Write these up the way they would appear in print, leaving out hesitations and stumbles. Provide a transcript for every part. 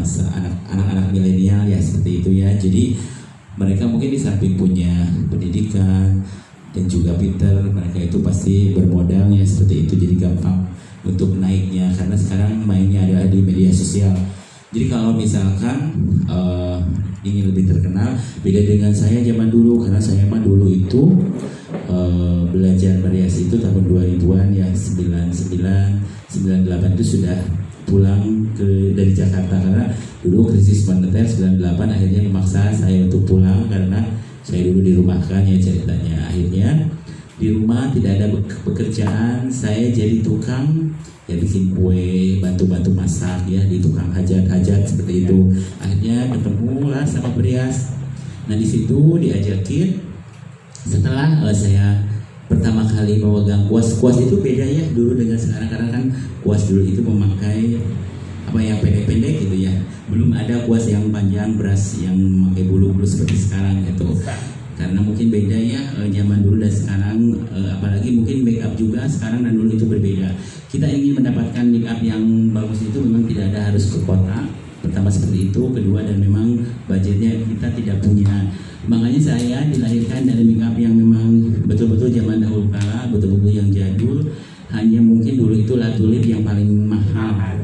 masa anak-anak milenial ya seperti itu ya. Jadi mereka mungkin di samping punya pendidikan dan juga pinter, mereka itu pasti bermodal ya seperti itu, jadi gampang untuk naiknya karena sekarang mainnya adalah di media sosial. Jadi kalau misalkan ingin lebih terkenal, beda dengan saya zaman dulu, karena saya mah dulu itu belajar berhias itu tahun 2000-an ya, 99, 98 itu sudah pulang dari Jakarta karena dulu krisis moneter 98 akhirnya memaksa saya untuk pulang karena saya dulu dirumahkan ya ceritanya. Akhirnya di rumah tidak ada pekerjaan, saya jadi tukang ya bikin kue, bantu-bantu masak ya di tukang hajat-hajat seperti itu. Akhirnya ketemulah sama Berias. Nah di situ diajakin setelah saya pertama kali memegang kuas itu beda ya dulu dengan sekarang karena kan kuas dulu itu memakai apa yang pendek-pendek gitu ya. Belum ada kuas yang panjang beras yang memakai bulu-bulu seperti sekarang gitu. Karena mungkin beda ya zaman dulu dan sekarang, apalagi mungkin make up juga sekarang dan dulu itu berbeda. Kita ingin mendapatkan make up yang bagus itu memang tidak ada harus ke kota, pertama seperti itu, kedua dan memang budgetnya kita tidak punya. Makanya saya dilahirkan dari make up yang memang betul-betul zaman dahulu kala, betul-betul yang jadul. Hanya mungkin dulu itu La Tulip yang paling mahal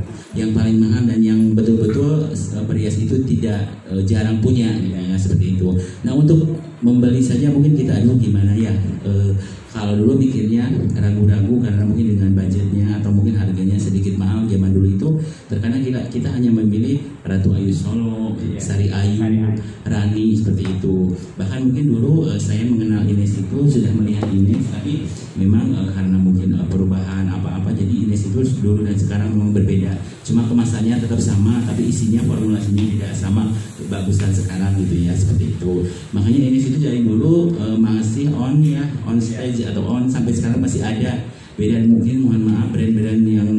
dan yang betul-betul Berias itu tidak jarang punya ya, seperti itu. Nah untuk membeli saja mungkin kita gimana ya, kalau dulu mikirnya ragu-ragu karena mungkin dengan budgetnya atau mungkin harganya sedikit mahal zaman dulu itu, terkadang kita hanya memilih Ratu Ayu Solo, Sari Ayu, Rani seperti itu. Bahkan mungkin dulu saya mengenal Ines itu sudah melihat Ines, tapi memang karena mungkin perubahan apa-apa jadi Ines itu dulu dan sekarang memang berbeda. Cuma kemasannya tetap sama, tapi isinya formulasinya tidak sama bagusan sekarang gitu ya, seperti itu. Makanya Ines itu dari dulu masih on ya, on stage atau on sampai sekarang masih ada. Beda mungkin mohon maaf brand-brand yang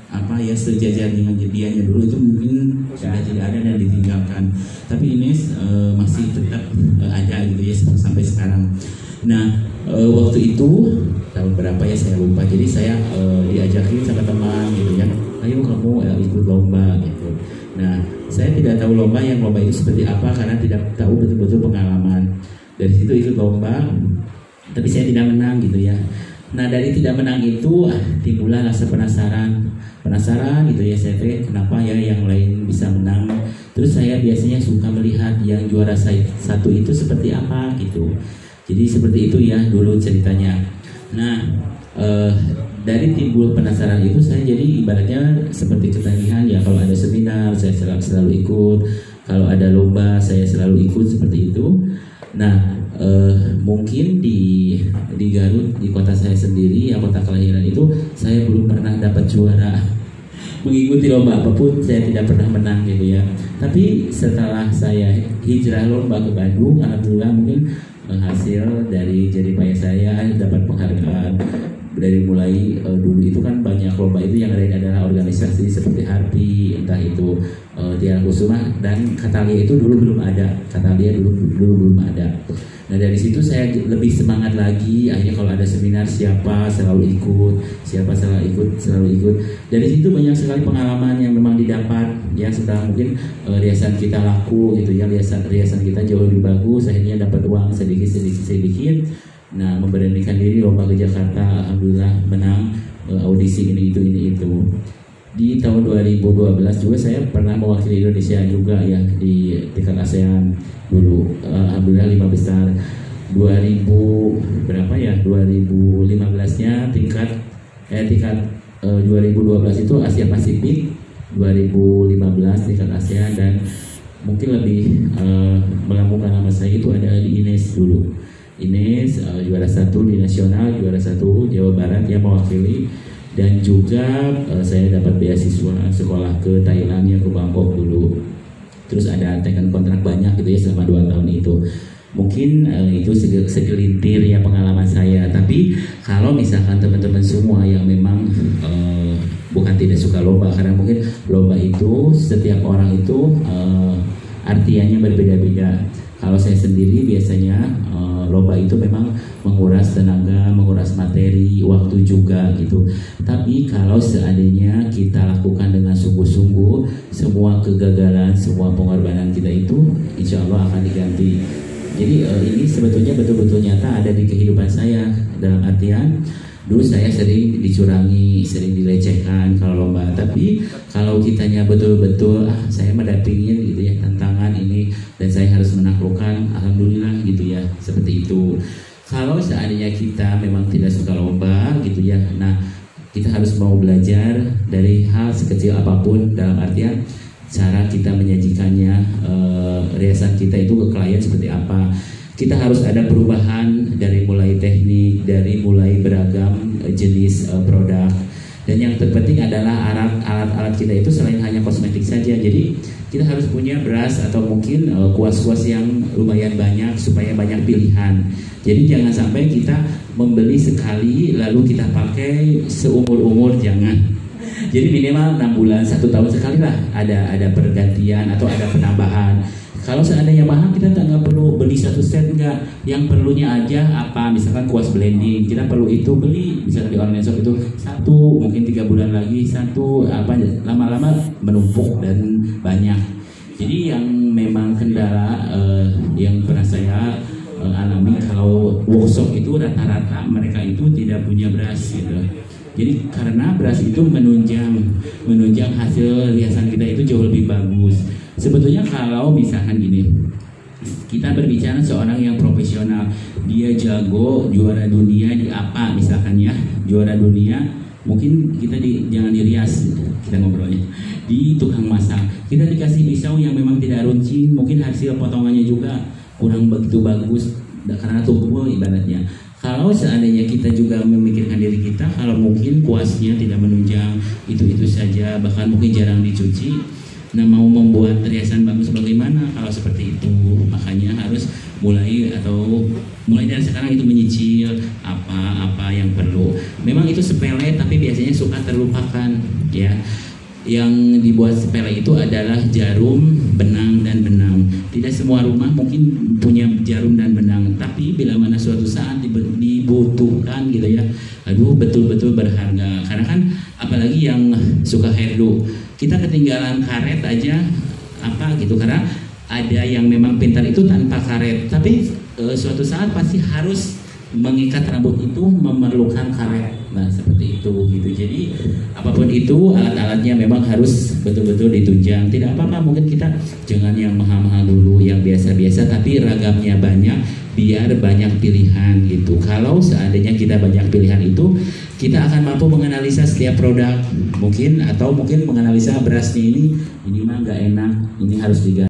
apa ya sejajar dengan jadiannya dulu itu mungkin sudah tidak ada dan ditinggalkan. Tapi Ines masih tetap ada gitu ya sampai sekarang. Nah waktu itu tahun berapa ya saya lupa. Jadi saya diajakin sama teman gitu ya, ayo kamu ikut lomba gitu. Nah saya tidak tahu lomba itu seperti apa karena tidak tahu betul-betul pengalaman. Dari situ ikut lomba, tapi saya tidak menang gitu ya. Nah dari tidak menang itu timbullah rasa penasaran gitu ya, saya kenapa ya yang lain bisa menang. Terus saya biasanya suka melihat yang juara satu itu seperti apa gitu. Jadi seperti itu ya dulu ceritanya. Nah dari timbul penasaran itu saya jadi ibaratnya seperti ketagihan ya, kalau ada seminar saya selalu ikut, kalau ada lomba saya selalu ikut seperti itu. Nah mungkin di Garut, di kota saya sendiri ya, kota kelahiran itu saya belum pernah dapat juara. Mengikuti lomba apapun saya tidak pernah menang gitu ya. Tapi setelah saya hijrah lomba ke Bandung, alhamdulillah mungkin hasil dari jeripaya saya dapat penghargaan. Dari mulai dulu itu kan banyak lomba itu yang ada adalah organisasi seperti Harpi, entah itu Tiara Kusuma dan Katalia itu dulu belum ada. Katalia dulu belum ada. Nah dari situ saya lebih semangat lagi. Akhirnya kalau ada seminar siapa selalu ikut. Dari situ banyak sekali pengalaman yang memang didapat. Ya setelah mungkin riasan kita laku gitu ya, riasan kita jauh lebih bagus. Akhirnya dapat uang sedikit. Nah memberanikan diri lomba ke Jakarta, alhamdulillah menang audisi ini itu. Di tahun 2012 juga saya pernah mewakili Indonesia juga ya di tingkat ASEAN dulu, alhamdulillah 5 besar. 2015-nya tingkat 2012 itu Asia Pasifik, 2015 tingkat ASEAN, dan mungkin lebih melambungkan nama saya itu ada di Ines dulu. Ines juara 1 di nasional, juara 1 Jawa Barat yang mewakili, dan juga saya dapat beasiswa sekolah ke Thailand ya, ke Bangkok dulu. Terus ada tekan kontrak banyak gitu ya selama 2 tahun itu. Mungkin itu segelintir ya pengalaman saya. Tapi kalau misalkan teman-teman semua yang memang bukan tidak suka lomba, karena mungkin lomba itu setiap orang itu artiannya berbeda-beda. Kalau saya sendiri biasanya lomba itu memang menguras tenaga, menguras materi, waktu juga gitu. Tapi kalau seandainya kita lakukan dengan sungguh-sungguh, semua kegagalan, semua pengorbanan kita itu insya Allah akan diganti. Jadi ini sebetulnya betul-betul nyata ada di kehidupan saya, dalam artian dulu saya sering dicurangi, sering dilecehkan kalau lomba. Tapi kalau kitanya betul-betul saya mendampingin gitu ya tantangan ini dan saya harus menaklukkan, alhamdulillah gitu ya, seperti itu. Kalau seandainya kita memang tidak suka lomba gitu ya, nah kita harus mau belajar dari hal sekecil apapun, dalam artian cara kita menyajikannya, riasan kita itu ke klien seperti apa. Kita harus ada perubahan dari mulai teknik, dari mulai beragam jenis produk. Dan yang terpenting adalah alat-alat kita itu selain hanya kosmetik saja. Jadi kita harus punya beras atau mungkin kuas-kuas yang lumayan banyak supaya banyak pilihan. Jadi jangan sampai kita membeli sekali lalu kita pakai seumur-umur, jangan. Jadi minimal 6 bulan, 1 tahun sekali lah ada pergantian atau ada penambahan. Kalau seandainya mahal, kita nggak perlu beli satu set, enggak. Yang perlunya aja apa, misalkan kuas blending, kita perlu itu beli, misalkan di online shop itu satu, mungkin 3 bulan lagi satu, apa, lama-lama menumpuk dan banyak. Jadi yang memang kendala yang pernah saya alami kalau workshop itu rata-rata mereka itu tidak punya beras gitu. Jadi karena beras itu menunjang hasil riasan kita itu jauh lebih bagus. Sebetulnya kalau misalkan gini, kita berbicara seorang yang profesional, dia jago juara dunia di apa misalkan ya, juara dunia, mungkin kita jangan dirias, kita ngobrolnya di tukang masak, kita dikasih pisau yang memang tidak runcing, mungkin hasil potongannya juga kurang begitu bagus karena tumpul ibaratnya. Kalau seandainya kita juga memikirkan diri kita, kalau mungkin kuasnya tidak menunjang, itu saja, bahkan mungkin jarang dicuci, nah mau membuat riasan bagus bagaimana kalau seperti itu? Makanya harus mulai dari sekarang itu menyicil apa yang perlu. Memang itu sepele tapi biasanya suka terlupakan ya. Yang dibuat sepele itu adalah jarum, benang, dan benang. Tidak semua rumah mungkin punya jarum dan benang, tapi bila mana suatu saat dibutuhkan gitu ya, aduh betul-betul berharga. Karena kan apalagi yang suka hairdo, kita ketinggalan karet aja apa gitu, karena ada yang memang pintar itu tanpa karet, tapi suatu saat pasti harus mengikat rambut itu memerlukan karet. Nah seperti itu gitu. Jadi apapun itu alat-alatnya memang harus betul-betul ditunjang. Tidak apa-apa, mungkin kita jangan yang mahal-mahal dulu, yang biasa-biasa tapi ragamnya banyak biar banyak pilihan gitu. Kalau seandainya kita banyak pilihan itu, kita akan mampu menganalisa setiap produk mungkin, atau mungkin menganalisa berasnya ini mah nggak enak, ini harus diganti.